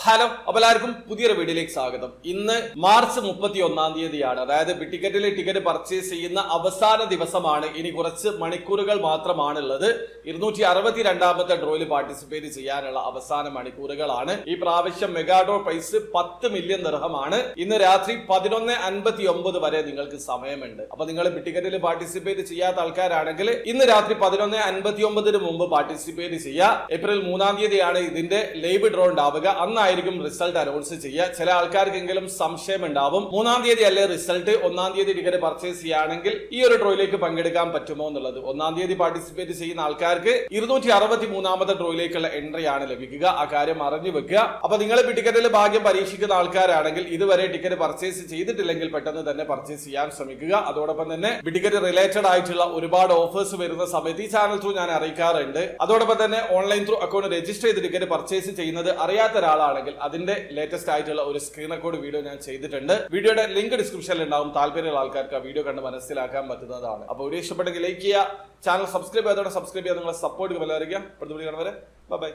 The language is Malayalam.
ഹലോ, അപ്പോൾ എല്ലാവർക്കും പുതിയൊരു വീഡിയോയിലേക്ക് സ്വാഗതം. ഇന്ന് മാർച്ച് 31 അതായത് ടിക്കറ്റിൽ ടിക്കറ്റ് പർച്ചേസ് ചെയ്യുന്ന അവസാന ദിവസമാണ്. ഇനി കുറച്ച് മണിക്കൂറുകൾ മാത്രമാണുള്ളത്. 262ാമത്തെ ഡ്രോയിൽ പാർട്ടിസിപ്പേറ്റ് ചെയ്യാനുള്ള അവസാന മണിക്കൂറുകളാണ്. ഈ പ്രാവശ്യം മെഗാ ഡ്രോ പ്രൈസ് 10 മില്യൺ ദിർഹമാണ്. ഇന്ന് രാത്രി 11:59 വരെ നിങ്ങൾക്ക് സമയമുണ്ട്. അപ്പൊ നിങ്ങൾ ടിക്കറ്റിൽ പാർട്ടിസിപ്പേറ്റ് ചെയ്യാത്ത ആൾക്കാരാണെങ്കിൽ ഇന്ന് രാത്രി 11:59 മുമ്പ് പാർട്ടിസിപ്പേറ്റ് ചെയ്യുക. ഏപ്രിൽ 3 ഇതിന്റെ ലൈവ് ഡ്രോ ഉണ്ടാവുക. അന്നായിരിക്കും റിസൾട്ട് അനൗൺസ് ചെയ്യുക. ചില ആൾക്കാർക്കെങ്കിലും സംശയം ഉണ്ടാവും, 3 അല്ലേ റിസൾട്ട്, 1 ടിക്കറ്റ് പർച്ചേസ് ചെയ്യുകയാണെങ്കിൽ ഈ ഒരു ഡ്രോയിലേക്ക് പങ്കെടുക്കാൻ പറ്റുമോ എന്നുള്ളത്. 1 പാർട്ടിസിപ്പേറ്റ് ചെയ്യുന്ന ആൾക്കാർക്ക് 263ാമത്തെ ഡ്രോയിലേക്കുള്ള എൻട്രി ആണ് ലഭിക്കുക. ആ കാര്യം അറിഞ്ഞു വെക്കുക. അപ്പൊ നിങ്ങൾ ടിക്കറ്റിൽ ഭാഗ്യം പരീക്ഷിക്കുന്ന ആൾക്കാരാണെങ്കിൽ ഇതുവരെ ടിക്കറ്റ് പർച്ചേസ് ചെയ്തിട്ടില്ലെങ്കിൽ പെട്ടെന്ന് തന്നെ പർച്ചേസ് ചെയ്യാൻ ശ്രമിക്കുക. അതോടൊപ്പം തന്നെ ടിക്കറ്റ് റിലേറ്റഡ് ആയിട്ടുള്ള ഒരുപാട് ഓഫേഴ്സ് വരുന്ന സമയത്ത് ഈ ചാനൽ ത്രൂ ഞാൻ അറിയിക്കാറുണ്ട്. അതോടൊപ്പം തന്നെ ഓൺലൈൻ ത്രൂ അക്കൗണ്ട് രജിസ്റ്റർ ചെയ്ത് ടിക്കറ്റ് പർച്ചേസ് ചെയ്യുന്നത് അറിയാത്ത ഒരാളാണെങ്കിൽ അതിന്റെ ലേറ്റസ്റ്റ് ആയിട്ടുള്ള ഒരു സ്ക്രീൻ റെക്കോർഡ് വീഡിയോ ഞാൻ ചെയ്തിട്ടുണ്ട്. വീഡിയോയുടെ ലിങ്ക് ഡിസ്ക്രിപ്ഷനിൽ ഉണ്ടാവും. താല്പര്യമുള്ള ആൾക്കാർക്ക് ആ വീഡിയോ കണ്ട് മനസ്സിലാക്കാൻ പറ്റുന്നതാണ്. അപ്പോൾ വീഡിയോ ഇഷ്ടപ്പെട്ടെങ്കിൽ ലൈക്ക് ചെയ്യുക, ചാനൽ സബ്സ്ക്രൈബ് ചെയ്തോടെ സബ്സ്ക്രൈബ് ചെയ്യാൻ നിങ്ങളെ സപ്പോർട്ട് വരെ. ബൈ.